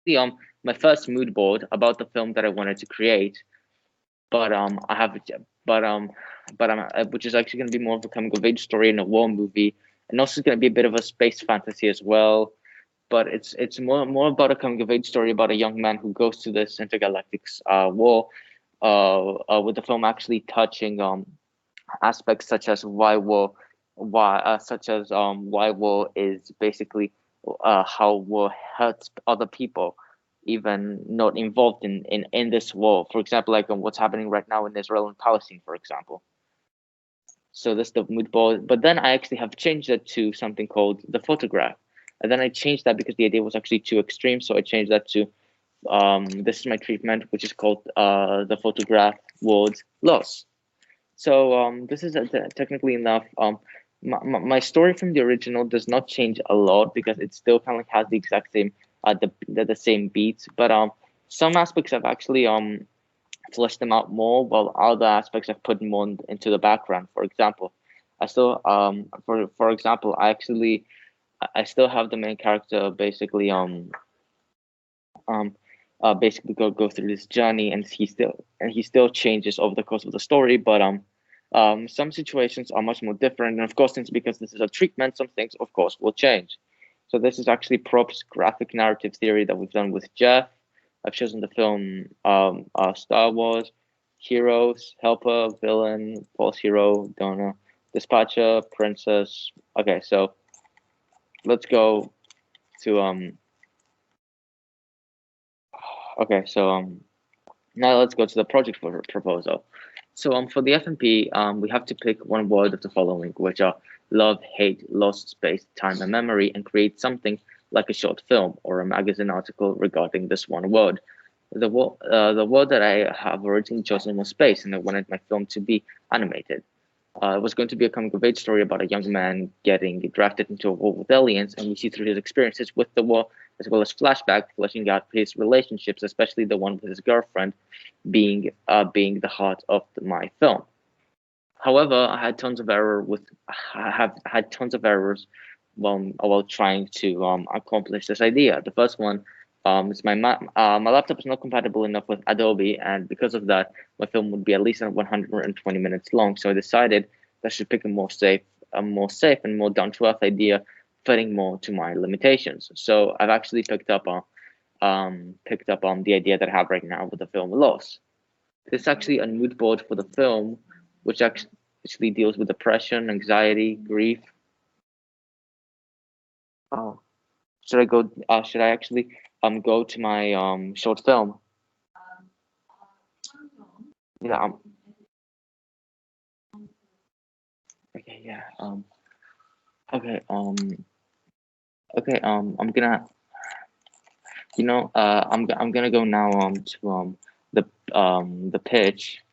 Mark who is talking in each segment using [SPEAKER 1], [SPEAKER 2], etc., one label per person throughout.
[SPEAKER 1] actually my first mood board about the film that I wanted to create, but I have but um which is actually going to be more of a coming of age story and a war movie, and also going to be a bit of a space fantasy as well. But it's more about a coming of age story about a young man who goes to this intergalactic war. With the film actually touching aspects such as why war is basically how war hurts other people, even not involved in this war. For example, like what's happening right now in Israel and Palestine, for example. So that's the mood board. But then I actually have changed it to something called the photograph. And then I changed that because the idea was actually too extreme. So I changed that to this is my treatment, which is called the photograph words loss. So this is technically enough. My story from the original does not change a lot because it still kind of like has the exact same the same beats, but some aspects I've actually fleshed them out more, while other aspects I've put more into the background. For example, I still for example I still have the main character um basically go through this journey, and he still changes over the course of the story, but some situations are much more different, and of course, since because this is a treatment, some things of course will change. So this is actually props graphic narrative theory that we've done with Jeff. I've chosen the film Star Wars, heroes, helper, villain, false hero, donor, dispatcher, princess. Okay, so let's go to okay, so now let's go to the project for proposal. So for the FMP, we have to pick one word of the following, which are love, hate, lost space, time, and memory, and create something like a short film or a magazine article regarding this one word. The word that I have originally chosen was space, and I wanted my film to be animated. It was going to be a coming of age story about a young man getting drafted into a war with aliens, and we see through his experiences with the war, as well as flashback, fleshing out his relationships, especially the one with his girlfriend, being the heart of my film. However, I have had tons of errors while trying to accomplish this idea. The first one is my laptop is not compatible enough with Adobe, and because of that, my film would be at least 120 minutes long. So I decided that I should pick a more safe and more down to earth idea, fitting more to my limitations. So I've actually picked up on the idea that I have right now with the film Loss. This is actually a mood board for the film, which actually deals with depression, anxiety, grief. Oh, should I go? Should I actually go to my short film? Yeah. Okay. Yeah. Okay. Okay. I'm gonna go now to the pitch.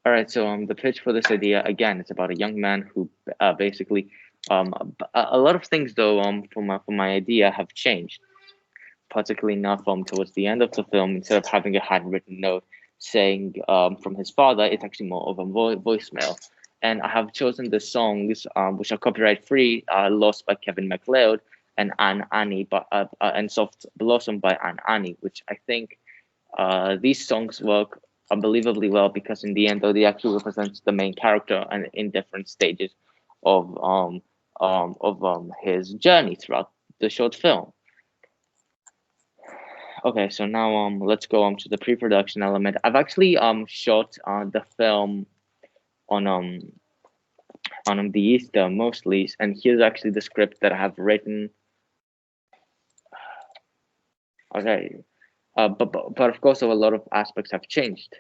[SPEAKER 1] All right, so the pitch for this idea again, it's about a young man who basically a lot of things though for my idea have changed, particularly enough towards the end of the film, instead of having a handwritten note saying from his father, it's actually more of a voicemail. And I have chosen the songs which are copyright free, "Lost" by Kevin MacLeod and "Anne Annie" and "Soft Blossom" by Anne Annie, which I think these songs work unbelievably well because in the end, though, they actually represent the main character and in different stages of his journey throughout the short film. Okay, so now let's go to the pre-production element. I've actually shot the film on the Easter mostly, and here's actually the script that I have written. Okay, but of course, a lot of aspects have changed.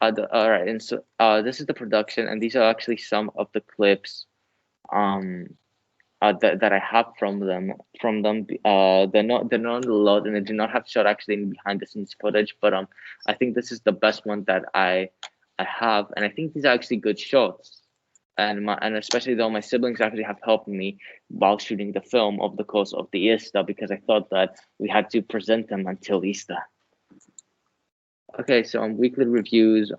[SPEAKER 1] All right, and so this is the production, and these are actually some of the clips that I have from them. They're not a lot, and they do not have shot actually in behind the scenes footage. But I think this is the best one that I have, and I think these are actually good shots. And especially though my siblings actually have helped me while shooting the film over the course of the Easter, because I thought that we had to present them until Easter. Okay, so weekly reviews,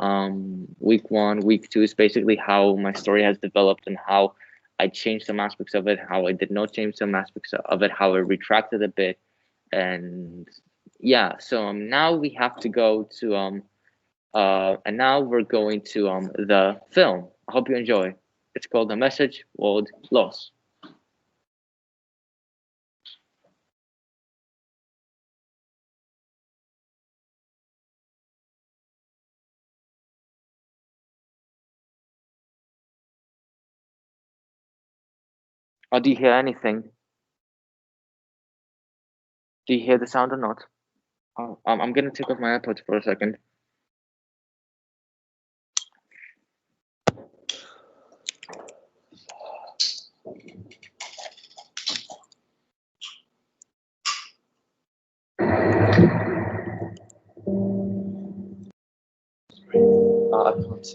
[SPEAKER 1] week 1, week 2 is basically how my story has developed and how I changed some aspects of it, how I did not change some aspects of it, how I retracted a bit, and Yeah, so now we have to go to and now we're going to the film. I hope you enjoy. It's called The Message Word Loss. Oh, do you hear anything? Do you hear the sound or not? Oh, I'm gonna take off my AirPods for a second. I can't.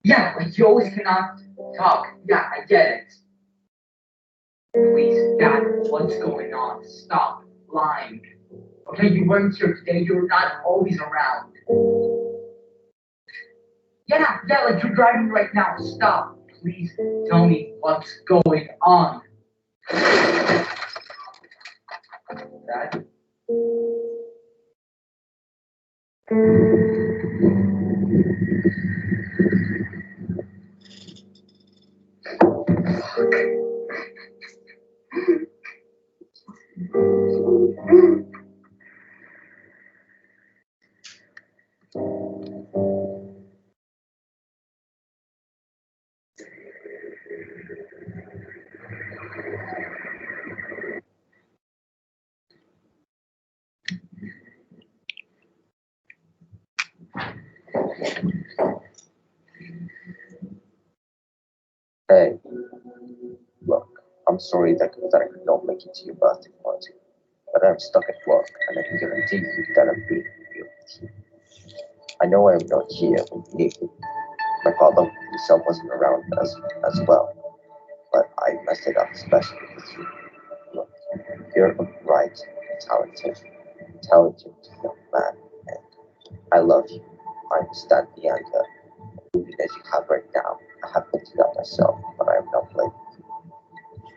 [SPEAKER 2] Yeah, like you always cannot talk. Yeah, I get it. Please, Dad, what's going on? Stop lying. Okay, you weren't here today. You're not always around. Yeah, like you're driving right now. Stop. Please tell me what's going on. Dad?
[SPEAKER 3] Hey, look, I'm sorry that I could not make it to your birthday party, but I'm stuck at work, and I can guarantee you that I'm being real with you. I know I am not here when you need me. My father himself wasn't around as well. but I messed it up especially with you. Look, you're a bright, intelligent young man, and I love you. I understand the anger that you have right now. I have been through that myself, but I am not blaming you.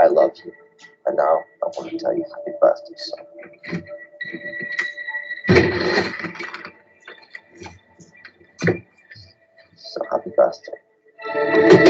[SPEAKER 3] I love you, and now I want to tell you happy birthday, son. So happy birthday.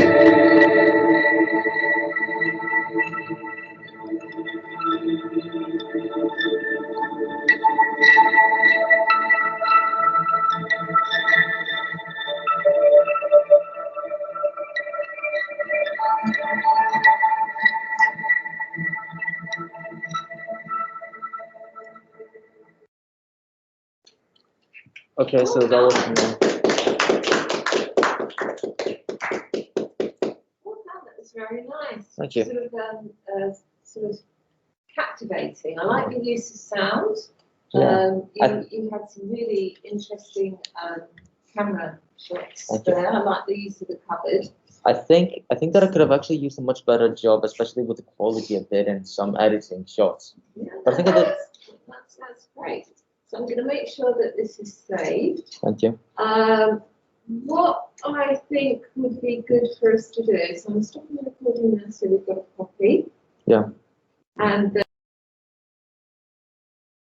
[SPEAKER 1] Okay, so that was
[SPEAKER 4] Well done, that was very nice.
[SPEAKER 1] Thank you.
[SPEAKER 4] Sort of captivating. I like the use of sound.
[SPEAKER 1] Yeah.
[SPEAKER 4] You had some really interesting camera shots
[SPEAKER 1] Thank you.
[SPEAKER 4] there. I like the use of the cupboard.
[SPEAKER 1] I think that I could have actually used a much better job, especially with the quality of it and some editing shots.
[SPEAKER 4] Yeah,
[SPEAKER 1] But I think I did.
[SPEAKER 4] that's great. So I'm going to make sure that this is saved.
[SPEAKER 1] Thank you.
[SPEAKER 4] What I think would be good for us to do is I'm stopping the recording now, so we've got a copy.
[SPEAKER 1] Yeah.
[SPEAKER 4] And